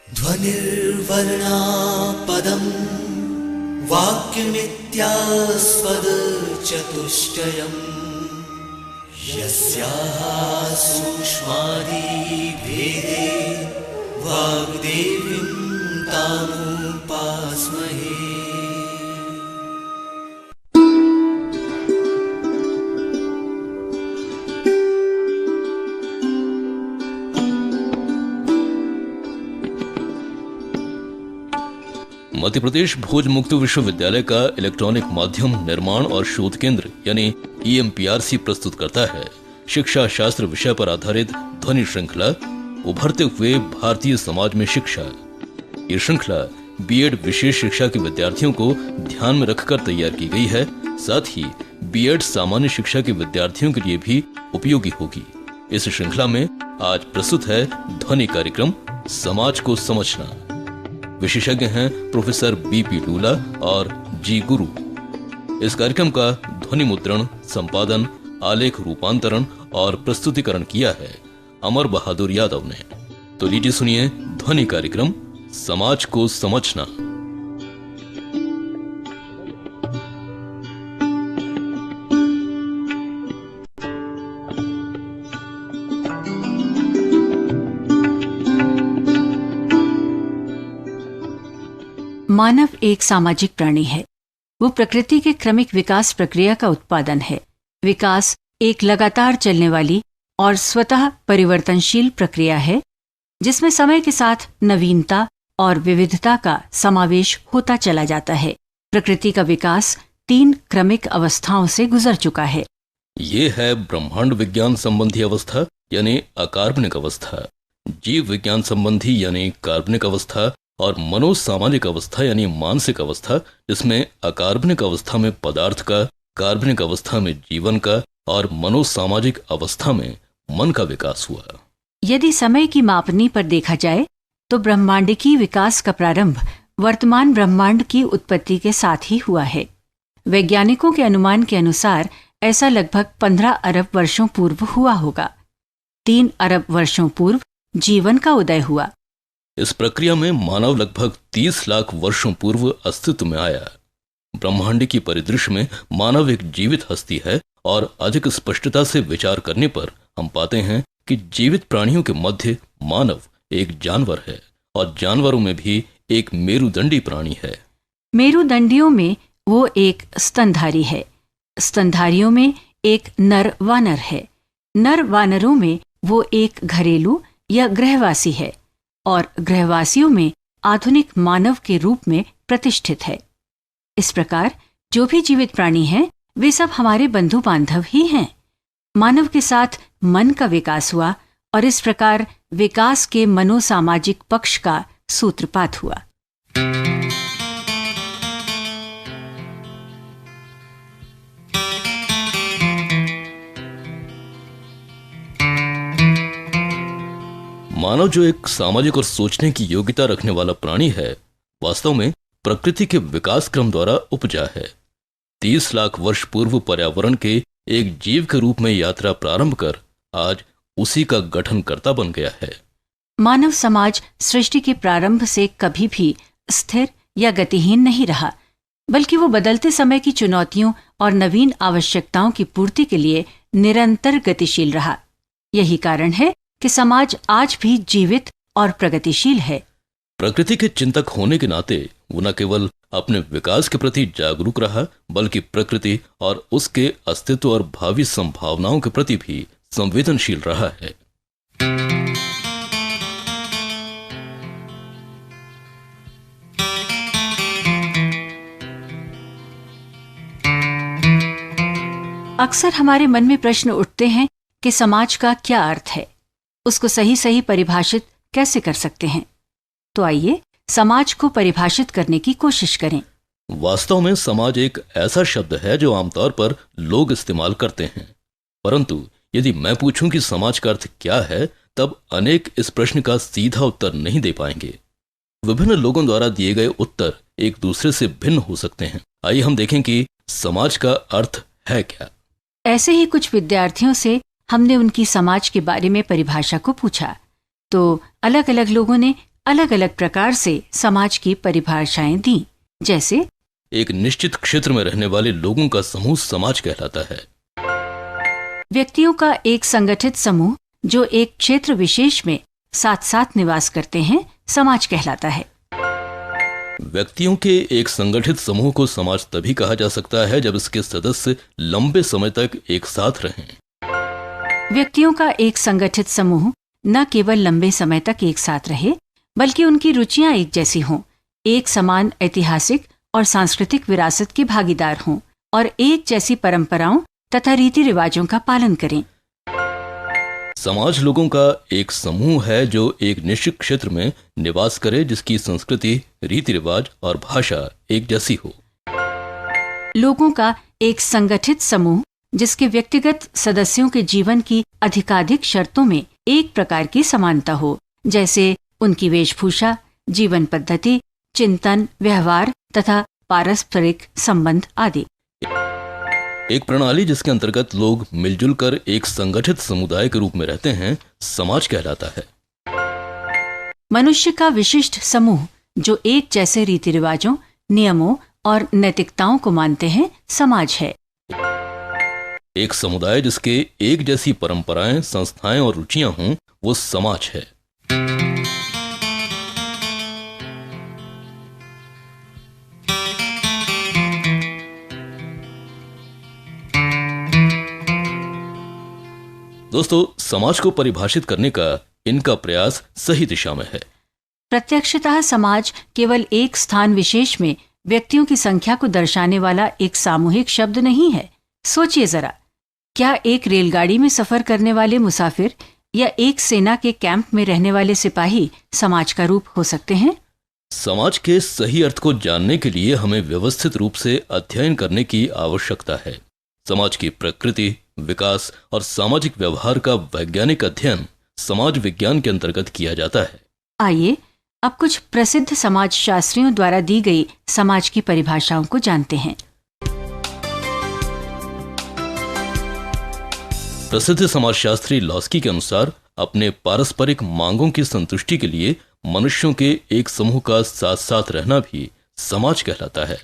ध्वनिर्वर्णा पदं वाक्यमित्यास्पदचतुष्टयम् यस्याः सूक्ष्मादिभेदे वाग्देवीं तामुपास्महे। मध्य प्रदेश भोज मुक्त विश्वविद्यालय का इलेक्ट्रॉनिक माध्यम निर्माण और शोध केंद्र यानी EMPRC प्रस्तुत करता है शिक्षा शास्त्र विषय पर आधारित ध्वनि श्रृंखला उभरते हुए भारतीय समाज में शिक्षा। ये श्रृंखला B.Ed विशेष शिक्षा के विद्यार्थियों को ध्यान में रखकर तैयार की गई है, साथ ही B.Ed सामान्य शिक्षा के विद्यार्थियों के लिए भी उपयोगी होगी। इस श्रृंखला में आज प्रस्तुत है ध्वनि कार्यक्रम समाज को समझना। विशेषज्ञ हैं प्रोफेसर B.P. लूला और G. गुरु। इस कार्यक्रम का ध्वनि मुद्रण, संपादन, आलेख रूपांतरण और प्रस्तुतिकरण किया है अमर बहादुर यादव ने। तो लीजिए सुनिए ध्वनि कार्यक्रम समाज को समझना। मानव एक सामाजिक प्राणी है। वो प्रकृति के क्रमिक विकास प्रक्रिया का उत्पादन है। विकास एक लगातार चलने वाली और स्वतः परिवर्तनशील प्रक्रिया है, जिसमें समय के साथ नवीनता और विविधता का समावेश होता चला जाता है। प्रकृति का विकास 3 क्रमिक अवस्थाओं से गुजर चुका है। ये है ब्रह्मांड विज्ञान संबंधी अवस्था यानी अकार्बनिक अवस्था, जीव विज्ञान संबंधी यानी कार्बनिक अवस्था और मनोसामाजिक अवस्था यानी मानसिक अवस्था, जिसमें अकार्बनिक अवस्था में पदार्थ का, कार्बनिक अवस्था में जीवन का और मनोसामाजिक अवस्था में मन का विकास हुआ। यदि समय की मापनी पर देखा जाए तो ब्रह्मांडिकी विकास का प्रारंभ वर्तमान ब्रह्मांड की उत्पत्ति के साथ ही हुआ है। वैज्ञानिकों के अनुमान के अनुसार ऐसा लगभग 15 अरब वर्षों पूर्व हुआ होगा। 3 अरब वर्षों पूर्व जीवन का उदय हुआ। इस प्रक्रिया में मानव लगभग 30 लाख वर्षों पूर्व अस्तित्व में आया। ब्रह्मांडिकी परिदृश्य में मानव एक जीवित हस्ती है और अधिक स्पष्टता से विचार करने पर हम पाते हैं कि जीवित प्राणियों के मध्य मानव एक जानवर है और जानवरों में भी एक मेरुदंडी प्राणी है। मेरुदंडियों में वो एक स्तनधारी है। स्तनधारियों में एक नर वानर है। नर वानरों में वो एक घरेलू या गृहवासी है और गृहवासियों में आधुनिक मानव के रूप में प्रतिष्ठित है। इस प्रकार जो भी जीवित प्राणी हैं, वे सब हमारे बंधु बांधव ही हैं। मानव के साथ मन का विकास हुआ और इस प्रकार विकास के मनोसामाजिक पक्ष का सूत्रपात हुआ। मानव जो एक सामाजिक और सोचने की योग्यता रखने वाला प्राणी है, वास्तव में प्रकृति के विकास क्रम द्वारा उपजा है। 30 लाख वर्ष पूर्व पर्यावरण के एक जीव के रूप में यात्रा प्रारंभ कर आज उसी का गठनकर्ता बन गया है। मानव समाज सृष्टि के प्रारंभ से कभी भी स्थिर या गतिहीन नहीं रहा, बल्कि वो बदलते समय की चुनौतियों और नवीन आवश्यकताओं की पूर्ति के लिए निरंतर गतिशील रहा। यही कारण है कि समाज आज भी जीवित और प्रगतिशील है। प्रकृति के चिंतक होने के नाते वो न केवल अपने विकास के प्रति जागरूक रहा, बल्कि प्रकृति और उसके अस्तित्व और भावी संभावनाओं के प्रति भी संवेदनशील रहा है। अक्सर हमारे मन में प्रश्न उठते हैं कि समाज का क्या अर्थ है, उसको सही सही परिभाषित कैसे कर सकते हैं। तो आइए समाज को परिभाषित करने की कोशिश करें। वास्तव में समाज एक ऐसा शब्द है जो आमतौर पर लोग इस्तेमाल करते हैं, परंतु यदि मैं पूछूं कि समाज का अर्थ क्या है, तब अनेक इस प्रश्न का सीधा उत्तर नहीं दे पाएंगे। विभिन्न लोगों द्वारा दिए गए उत्तर एक दूसरे से भिन्न हो सकते हैं। आइए हम देखें कि समाज का अर्थ है क्या। ऐसे ही कुछ विद्यार्थियों से हमने उनकी समाज के बारे में परिभाषा को पूछा, तो अलग अलग लोगों ने अलग अलग प्रकार से समाज की परिभाषाएं दी। जैसे एक निश्चित क्षेत्र में रहने वाले लोगों का समूह समाज कहलाता है। व्यक्तियों का एक संगठित समूह जो एक क्षेत्र विशेष में साथ साथ निवास करते हैं समाज कहलाता है। व्यक्तियों के एक संगठित समूह को समाज तभी कहा जा सकता है जब इसके सदस्य लंबे समय तक एक साथ रहें। व्यक्तियों का एक संगठित समूह न केवल लंबे समय तक एक साथ रहे, बल्कि उनकी रुचियां एक जैसी हों, एक समान ऐतिहासिक और सांस्कृतिक विरासत के भागीदार हों और एक जैसी परंपराओं तथा रीति रिवाजों का पालन करें। समाज लोगों का एक समूह है जो एक निश्चित क्षेत्र में निवास करे, जिसकी संस्कृति, रीति रिवाज और भाषा एक जैसी हो। लोगों का एक संगठित समूह जिसके व्यक्तिगत सदस्यों के जीवन की अधिकाधिक शर्तों में एक प्रकार की समानता हो, जैसे उनकी वेशभूषा, जीवन पद्धति, चिंतन, व्यवहार तथा पारस्परिक संबंध आदि। एक प्रणाली जिसके अंतर्गत लोग मिलजुल कर एक संगठित समुदाय के रूप में रहते हैं समाज कहलाता है। मनुष्य का विशिष्ट समूह जो एक जैसे रीति रिवाजों, नियमों और नैतिकताओं को मानते हैं समाज है। एक समुदाय जिसके एक जैसी परंपराएं, संस्थाएं और रुचियां हों वो समाज है। दोस्तों, समाज को परिभाषित करने का इनका प्रयास सही दिशा में है। प्रत्यक्षतः समाज केवल एक स्थान विशेष में व्यक्तियों की संख्या को दर्शाने वाला एक सामूहिक शब्द नहीं है। सोचिए जरा, क्या एक रेलगाड़ी में सफर करने वाले मुसाफिर या एक सेना के कैंप में रहने वाले सिपाही समाज का रूप हो सकते हैं? समाज के सही अर्थ को जानने के लिए हमें व्यवस्थित रूप से अध्ययन करने की आवश्यकता है। समाज की प्रकृति, विकास और सामाजिक व्यवहार का वैज्ञानिक अध्ययन समाज विज्ञान के अंतर्गत किया जाता है। आइए अब कुछ प्रसिद्ध समाज शास्त्रियों द्वारा दी गई समाज की परिभाषाओं को जानते हैं। प्रसिद्ध समाजशास्त्री लॉस्की के अनुसार अपने पारस्परिक मांगों की संतुष्टि के लिए मनुष्यों के एक समूह का साथ साथ रहना भी समाज कहलाता है।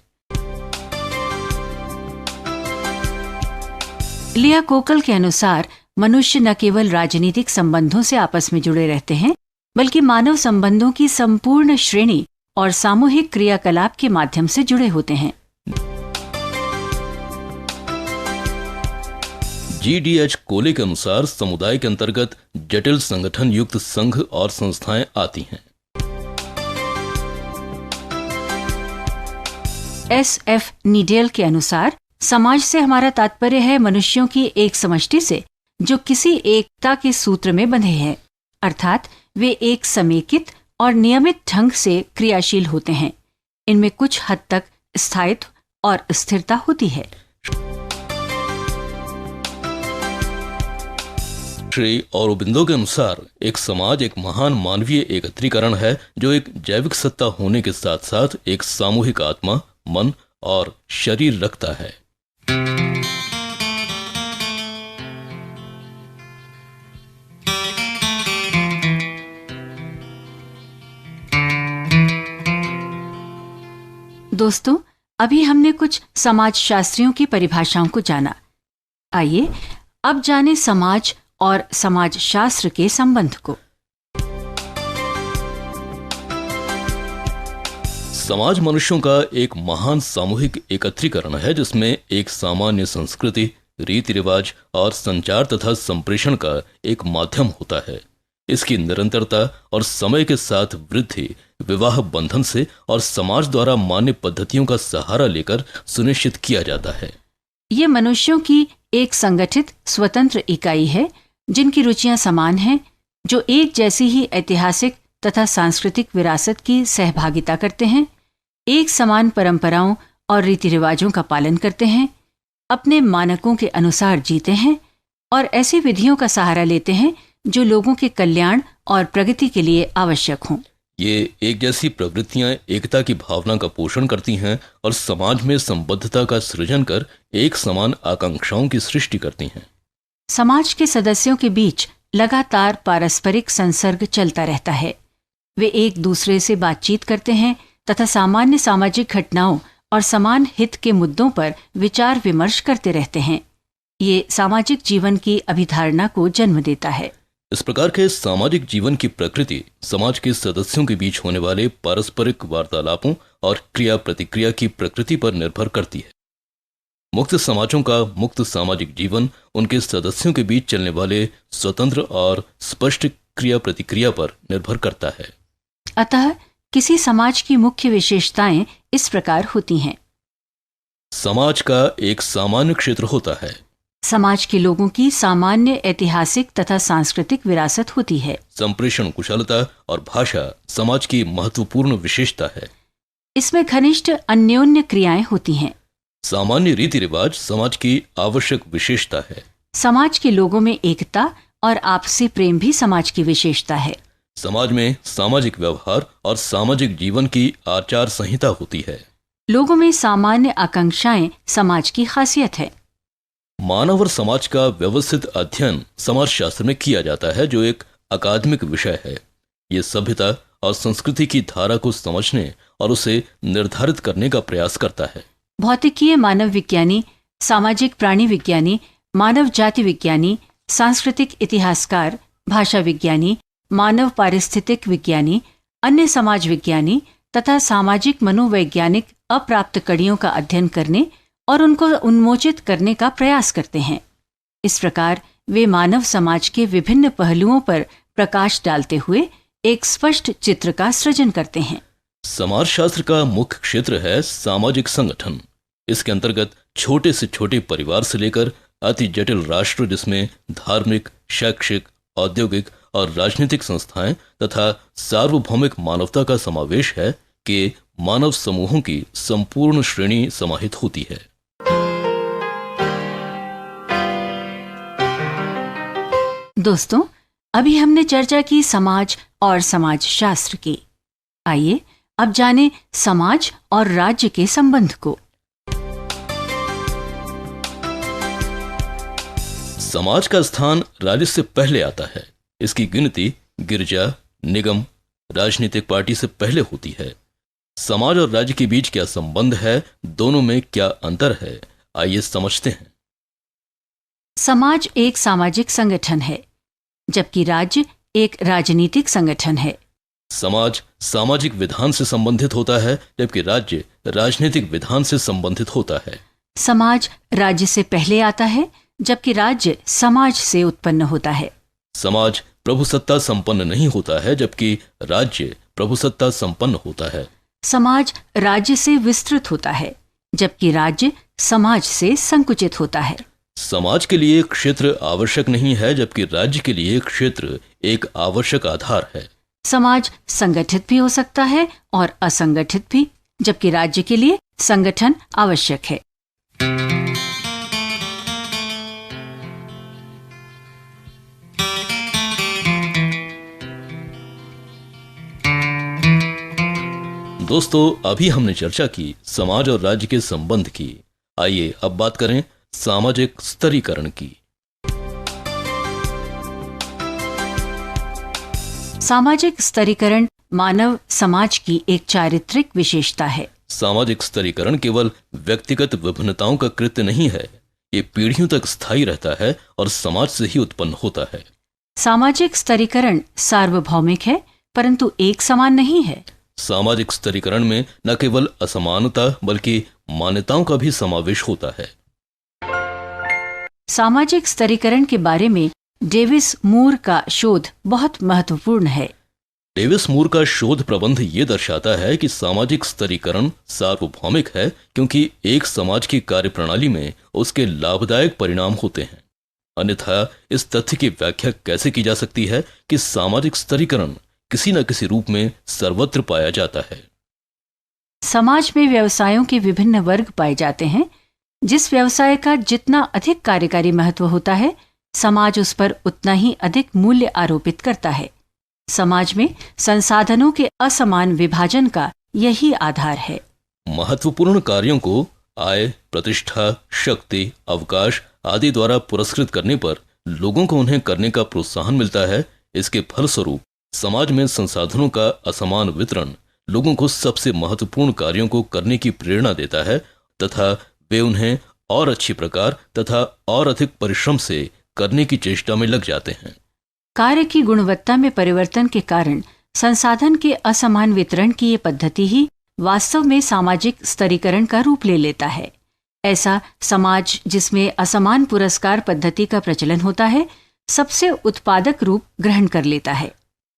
लिया कोकल के अनुसार मनुष्य न केवल राजनीतिक संबंधों से आपस में जुड़े रहते हैं, बल्कि मानव संबंधों की संपूर्ण श्रेणी और सामूहिक क्रियाकलाप के माध्यम से जुड़े होते हैं। GDH कोले के अनुसार समुदाय के अंतर्गत जटिल संगठन युक्त संघ और संस्थाएं आती हैं। SF नीडेल के अनुसार समाज से हमारा तात्पर्य है मनुष्यों की एक समष्टि से जो किसी एकता के सूत्र में बंधे हैं, अर्थात वे एक समेकित और नियमित ढंग से क्रियाशील होते हैं। इनमें कुछ हद तक स्थायित्व और स्थिरता होती है। श्री औरोबिंदो के अनुसार एक समाज एक महान मानवीय एकत्रीकरण है जो एक जैविक सत्ता होने के साथ साथ एक सामूहिक आत्मा, मन और शरीर रखता है। दोस्तों, अभी हमने कुछ समाजशास्त्रियों की परिभाषाओं को जाना। आइए अब जाने समाज और समाजशास्त्र के संबंध को। समाज मनुष्यों का एक महान सामूहिक एकत्रीकरण है जिसमें एक सामान्य संस्कृति, रीति रिवाज और संचार तथा संप्रेषण का एक माध्यम होता है। इसकी निरंतरता और समय के साथ वृद्धि विवाह बंधन से और समाज द्वारा मान्य पद्धतियों का सहारा लेकर सुनिश्चित किया जाता है। ये मनुष्यों की एक संगठित स्वतंत्र इकाई है जिनकी रुचियां समान हैं, जो एक जैसी ही ऐतिहासिक तथा सांस्कृतिक विरासत की सहभागिता करते हैं, एक समान परंपराओं और रीति रिवाजों का पालन करते हैं, अपने मानकों के अनुसार जीते हैं और ऐसी विधियों का सहारा लेते हैं जो लोगों के कल्याण और प्रगति के लिए आवश्यक हों। ये एक जैसी प्रवृत्तियां एकता की भावना का पोषण करती हैं और समाज में संबद्धता का सृजन कर एक समान आकांक्षाओं की सृष्टि करती हैं। समाज के सदस्यों के बीच लगातार पारस्परिक संसर्ग चलता रहता है। वे एक दूसरे से बातचीत करते हैं तथा सामान्य सामाजिक घटनाओं और समान हित के मुद्दों पर विचार विमर्श करते रहते हैं। ये सामाजिक जीवन की अभिधारणा को जन्म देता है। इस प्रकार के सामाजिक जीवन की प्रकृति समाज के सदस्यों के बीच होने वाले पारस्परिक वार्तालापों और क्रिया प्रतिक्रिया की प्रकृति पर निर्भर करती है। मुक्त समाजों का मुक्त सामाजिक जीवन उनके सदस्यों के बीच चलने वाले स्वतंत्र और स्पष्ट क्रिया प्रतिक्रिया पर निर्भर करता है। अतः किसी समाज की मुख्य विशेषताएं इस प्रकार होती हैं। समाज का एक सामान्य क्षेत्र होता है। समाज के लोगों की सामान्य ऐतिहासिक तथा सांस्कृतिक विरासत होती है। संप्रेषण कुशलता और भाषा समाज की महत्वपूर्ण विशेषता है। इसमें घनिष्ठ अन्योन्य क्रियाएं होती हैं। सामान्य रीति रिवाज समाज की आवश्यक विशेषता है। समाज के लोगों में एकता और आपसी प्रेम भी समाज की विशेषता है। समाज में सामाजिक व्यवहार और सामाजिक जीवन की आचार संहिता होती है। लोगों में सामान्य आकांक्षाएं समाज की खासियत है। मानव और समाज का व्यवस्थित अध्ययन समाजशास्त्र में किया जाता है, जो एक अकादमिक विषय है। ये सभ्यता और संस्कृति की धारा को समझने और उसे निर्धारित करने का प्रयास करता है। भौतिकीय मानव विज्ञानी, सामाजिक प्राणी विज्ञानी, मानव जाति विज्ञानी, सांस्कृतिक इतिहासकार, भाषा विज्ञानी, मानव पारिस्थितिक विज्ञानी, अन्य समाज विज्ञानी तथा सामाजिक मनोवैज्ञानिक अप्राप्त कड़ियों का अध्ययन करने और उनको उन्मोचित करने का प्रयास करते हैं। इस प्रकार वे मानव समाज के विभिन्न पहलुओं पर प्रकाश डालते हुए एक स्पष्ट चित्र का सृजन करते हैं। समाजशास्त्र का मुख्य क्षेत्र है सामाजिक संगठन। इसके अंतर्गत छोटे से छोटे परिवार से लेकर अति जटिल राष्ट्र, जिसमें धार्मिक, शैक्षिक, औद्योगिक और राजनीतिक संस्थाएं तथा सार्वभौमिक मानवता का समावेश है, कि मानव समूहों की संपूर्ण श्रेणी समाहित होती है। दोस्तों, अभी हमने चर्चा की समाज और समाजशास्त्र की। आइए अब जानें समाज और राज्य के संबंध को। समाज का स्थान राज्य से पहले आता है। इसकी गिनती गिरजा, निगम, राजनीतिक पार्टी से पहले होती है। समाज और राज्य के बीच क्या संबंध है, दोनों में क्या अंतर है, आइए समझते हैं। समाज एक सामाजिक संगठन है, जबकि राज्य एक राजनीतिक संगठन है। समाज सामाजिक विधान से संबंधित होता है, जबकि राज्य राजनीतिक विधान से संबंधित होता है। समाज राज्य से पहले आता है, जबकि राज्य समाज से उत्पन्न होता है। समाज प्रभुसत्ता संपन्न नहीं होता है, जबकि राज्य प्रभुसत्ता संपन्न होता है। समाज राज्य से विस्तृत होता है, जबकि राज्य समाज से संकुचित होता है। समाज के लिए क्षेत्र आवश्यक नहीं है, जबकि राज्य के लिए क्षेत्र एक आवश्यक आधार है। समाज संगठित भी हो सकता है और असंगठित भी, जबकि राज्य के लिए संगठन आवश्यक है। दोस्तों, अभी हमने चर्चा की समाज और राज्य के संबंध की। आइए अब बात करें सामाजिक स्तरीकरण की। सामाजिक स्तरीकरण मानव समाज की एक चारित्रिक विशेषता है। सामाजिक स्तरीकरण केवल व्यक्तिगत विभिन्नताओं का कृत्य नहीं है, ये पीढ़ियों तक स्थायी रहता है और समाज से ही उत्पन्न होता है। सामाजिक स्तरीकरण सार्वभौमिक है, परंतु एक समान नहीं है। सामाजिक स्तरीकरण में न केवल असमानता बल्कि मान्यताओं का भी समावेश होता है। सामाजिक स्तरीकरण के बारे में डेविस मूर का शोध बहुत महत्वपूर्ण है। डेविस मूर का शोध प्रबंध ये दर्शाता है कि सामाजिक स्तरीकरण सार्वभौमिक है, क्योंकि एक समाज की कार्यप्रणाली में उसके लाभदायक परिणाम होते हैं। अन्यथा इस तथ्य की व्याख्या कैसे की जा सकती है कि सामाजिक स्तरीकरण किसी न किसी रूप में सर्वत्र पाया जाता है। समाज में व्यवसायों के विभिन्न वर्ग पाए जाते हैं। जिस व्यवसाय का जितना अधिक कार्यकारी महत्व होता है, समाज उस पर उतना ही अधिक मूल्य आरोपित करता है। समाज में संसाधनों के असमान विभाजन का यही आधार है। महत्वपूर्ण कार्यों को आय, प्रतिष्ठा, शक्ति, अवकाश आदि द्वारा पुरस्कृत करने पर लोगों को उन्हें करने का प्रोत्साहन मिलता है। इसके फलस्वरूप समाज में संसाधनों का असमान वितरण लोगों को सबसे महत्वपूर्ण कार्यों को करने की प्रेरणा देता है तथा वे उन्हें और अच्छी प्रकार तथा और अधिक परिश्रम से करने की चेष्टा में लग जाते हैं। कार्य की गुणवत्ता में परिवर्तन के कारण संसाधन के असमान वितरण की ये पद्धति ही वास्तव में सामाजिक स्तरीकरण का रूप ले लेता है। ऐसा समाज जिसमें असमान पुरस्कार पद्धति का प्रचलन होता है सबसे उत्पादक रूप ग्रहण कर लेता है।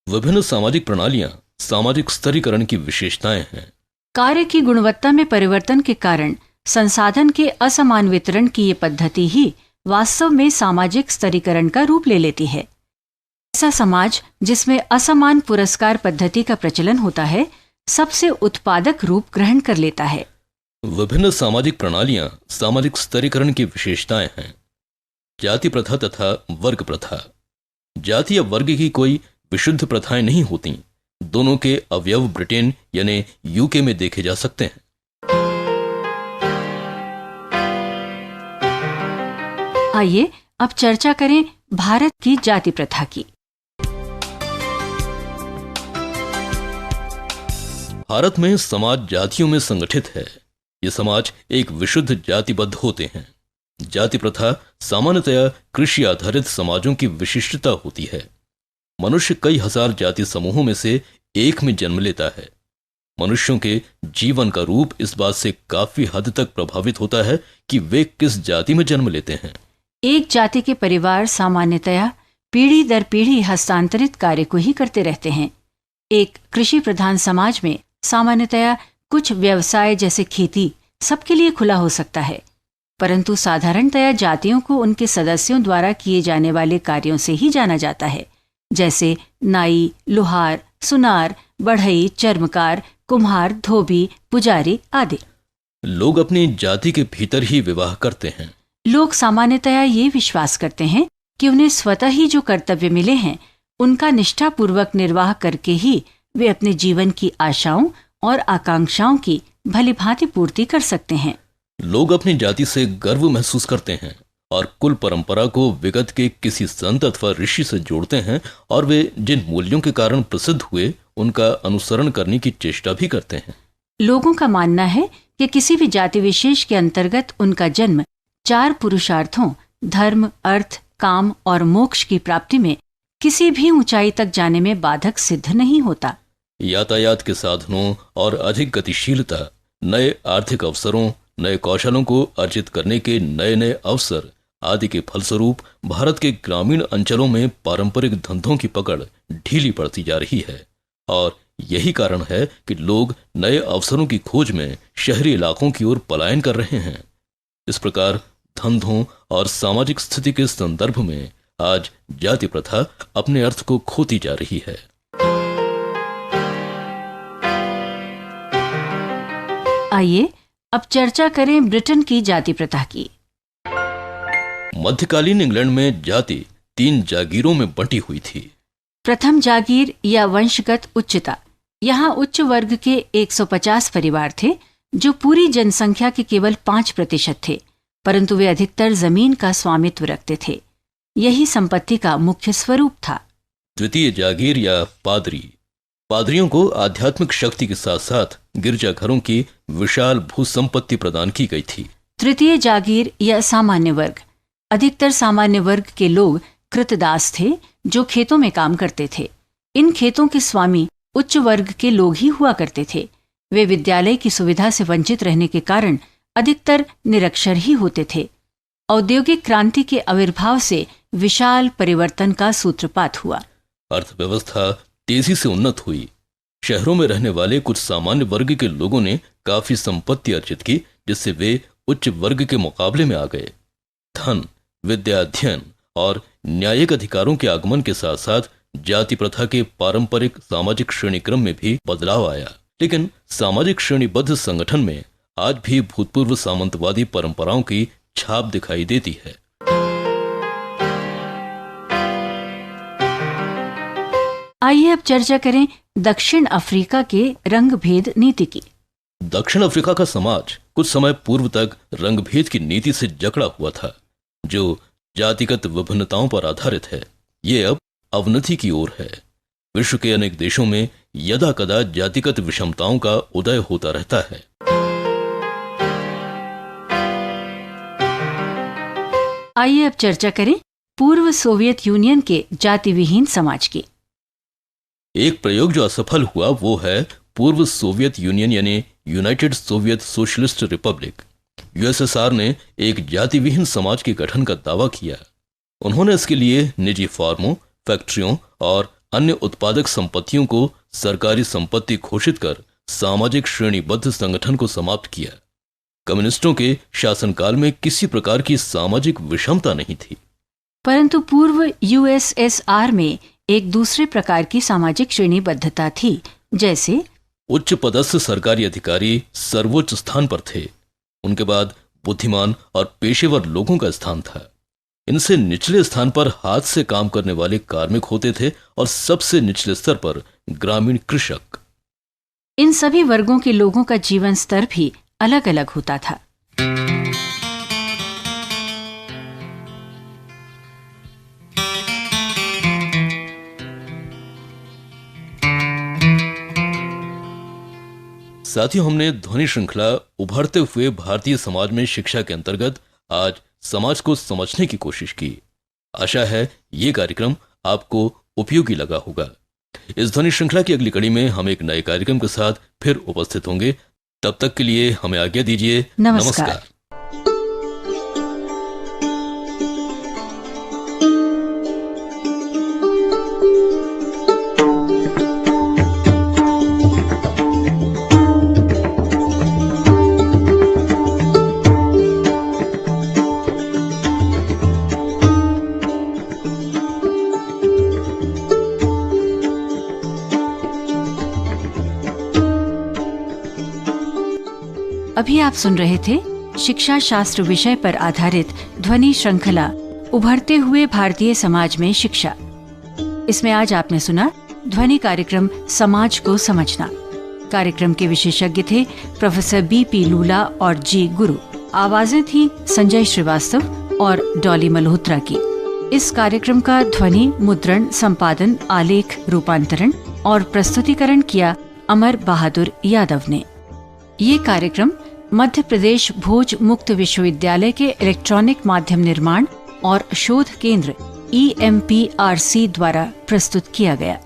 विभिन्न सामाजिक प्रणालियां सामाजिक स्तरीकरण की विशेषताएं हैं। कार्य की गुणवत्ता में परिवर्तन के कारण संसाधन के असमान वितरण की ये पद्धति ही वास्तव में सामाजिक स्तरीकरण का रूप ले लेती है। ऐसा समाज जिसमें असमान पुरस्कार पद्धति का प्रचलन होता है सबसे उत्पादक रूप ग्रहण कर लेता है। विभिन्न सामाजिक प्रणालियां सामाजिक स्तरीकरण की विशेषताएं हैं। जाति प्रथा तथा वर्ग प्रथा। जाति या वर्ग की कोई विशुद्ध प्रथाएं नहीं होती। दोनों के अवयव ब्रिटेन यानी यूके में देखे जा सकते हैं। आइए अब चर्चा करें भारत की जाति प्रथा की। भारत में समाज जातियों में संगठित है। ये समाज एक विशुद्ध जातिबद्ध होते हैं। जाति प्रथा सामान्यतया कृषि आधारित समाजों की विशिष्टता होती है। मनुष्य कई हजार जाति समूहों में से एक में जन्म लेता है। मनुष्यों के जीवन का रूप इस बात से काफी हद तक प्रभावित होता है कि वे किस जाति में जन्म लेते हैं। एक जाति के परिवार सामान्यतया पीढ़ी दर पीढ़ी हस्तांतरित कार्य को ही करते रहते हैं। एक कृषि प्रधान समाज में सामान्यतया कुछ व्यवसाय जैसे खेती सबके लिए खुला हो सकता है, परंतु साधारणतया जातियों को उनके सदस्यों द्वारा किए जाने वाले कार्यों से ही जाना जाता है, जैसे नाई, लोहार, सुनार, बढ़ई, चर्मकार, कुम्हार, धोबी, पुजारी आदि। लोग अपनी जाति के भीतर ही विवाह करते हैं। लोग सामान्यतया ये विश्वास करते हैं कि उन्हें स्वतः ही जो कर्तव्य मिले हैं उनका निष्ठापूर्वक निर्वाह करके ही वे अपने जीवन की आशाओं और आकांक्षाओं की भलीभांति पूर्ति कर सकते हैं। लोग अपनी जाति से गर्व महसूस करते हैं और कुल परंपरा को विगत के किसी संत अथवा ऋषि से जोड़ते हैं और वे जिन मूल्यों के कारण प्रसिद्ध हुए उनका अनुसरण करने की चेष्टा भी करते हैं। लोगों का मानना है कि किसी भी जाति विशेष के अंतर्गत उनका जन्म 4 पुरुषार्थों धर्म, अर्थ, काम और मोक्ष की प्राप्ति में किसी भी ऊंचाई तक जाने में बाधक सिद्ध नहीं होता। यातायात के साधनों और अधिक गतिशीलता, नए आर्थिक अवसरों, नए कौशलों को अर्जित करने के नए नए अवसर आदि के फलस्वरूप भारत के ग्रामीण अंचलों में पारंपरिक धंधों की पकड़ ढीली पड़ती जा रही है और यही कारण है कि लोग नए अवसरों की खोज में शहरी इलाकों की ओर पलायन कर रहे हैं। इस प्रकार धंधों और सामाजिक स्थिति के संदर्भ में आज जाति प्रथा अपने अर्थ को खोती जा रही है। आइए अब चर्चा करें ब्रिटेन की जाति प्रथा की। मध्यकालीन इंग्लैंड में जाति 3 जागीरों में बंटी हुई थी। प्रथम जागीर या वंशगत उच्चता। यहाँ उच्च वर्ग के 150 परिवार थे जो पूरी जनसंख्या के केवल 5% थे, परंतु वे अधिकतर जमीन का स्वामित्व रखते थे। यही संपत्ति का मुख्य स्वरूप था। द्वितीय जागीर या पादरी। पादरियों को आध्यात्मिक शक्ति के साथ साथ गिरजाघरों की विशाल भूसंपत्ति प्रदान की गई थी। तृतीय जागीर या सामान्य वर्ग। अधिकतर सामान्य वर्ग के लोग कृतदास थे जो खेतों में काम करते थे। इन खेतों के स्वामी उच्च वर्ग के लोग ही हुआ करते थे। वे विद्यालय की सुविधा से वंचित रहने के कारण अधिकतर निरक्षर ही होते थे। औद्योगिक क्रांति के आविर्भाव से विशाल परिवर्तन का सूत्रपात हुआ। अर्थव्यवस्था तेजी से उन्नत हुई। शहरों में रहने वाले कुछ सामान्य वर्ग के लोगों ने काफी संपत्ति अर्जित की, जिससे वे उच्च वर्ग के मुकाबले में आ गए। धन, विद्या अध्ययन और न्यायिक अधिकारों के आगमन के साथ साथ जाति प्रथा के पारंपरिक सामाजिक श्रेणी क्रम में भी बदलाव आया। लेकिन सामाजिक श्रेणीबद्ध संगठन में आज भी भूतपूर्व सामंतवादी परंपराओं की छाप दिखाई देती है। आइए अब चर्चा करें दक्षिण अफ्रीका के रंगभेद नीति की। दक्षिण अफ्रीका का समाज कुछ समय पूर्व तक रंगभेद की नीति से जकड़ा हुआ था, जो जातिगत विभिन्नताओं पर आधारित है। ये अब अवनति की ओर है। विश्व के अनेक देशों में यदा कदा जातिगत विषमताओं का उदय होता रहता है। आइए अब चर्चा करें पूर्व सोवियत यूनियन के जाति विहीन समाज की। एक प्रयोग जो असफल हुआ वो है पूर्व सोवियत यूनियन यानी United Soviet socialist Republic USSR ने एक जाति विहीन समाज के गठन का दावा किया। उन्होंने इसके लिए निजी फार्मों, फैक्ट्रियों और अन्य उत्पादक संपत्तियों को सरकारी संपत्ति घोषित कर सामाजिक श्रेणीबद्ध संगठन को समाप्त किया। कम्युनिस्टों के शासनकाल में किसी प्रकार की सामाजिक विषमता नहीं थी। परंतु पूर्व यूएसएसआर में एक दूसरे प्रकार की सामाजिक श्रेणीबद्धता थी, जैसे उच्च पदस्थ सरकारी अधिकारी सर्वोच्च स्थान पर थे, उनके बाद बुद्धिमान और पेशेवर लोगों का स्थान था। इनसे निचले स्थान पर हाथ से काम करने वाले कार्मिक होते थे और सबसे निचले स्तर पर ग्रामीण कृषक। इन सभी वर्गों के लोगों का जीवन स्तर भी अलग अलग होता था। साथियों, हमने ध्वनि श्रृंखला उभरते हुए भारतीय समाज में शिक्षा के अंतर्गत आज समाज को समझने की कोशिश की। आशा है ये कार्यक्रम आपको उपयोगी लगा होगा। इस ध्वनि श्रृंखला की अगली कड़ी में हम एक नए कार्यक्रम के साथ फिर उपस्थित होंगे। तब तक के लिए हमें आज्ञा दीजिए। नमस्कार। अभी आप सुन रहे थे शिक्षा शास्त्र विषय पर आधारित ध्वनि श्रृंखला उभरते हुए भारतीय समाज में शिक्षा। इसमें आज आपने सुना ध्वनि कार्यक्रम समाज को समझना। कार्यक्रम के विशेषज्ञ थे प्रोफेसर बीपी लूला और जी गुरु। आवाजें थी संजय श्रीवास्तव और डॉली मल्होत्रा की। इस कार्यक्रम का ध्वनि मुद्रण, संपादन, आलेख, रूपांतरण और प्रस्तुतिकरण किया अमर बहादुर यादव ने। ये कार्यक्रम मध्य प्रदेश भोज मुक्त विश्वविद्यालय के इलेक्ट्रॉनिक माध्यम निर्माण और शोध केंद्र EMPRC द्वारा प्रस्तुत किया गया।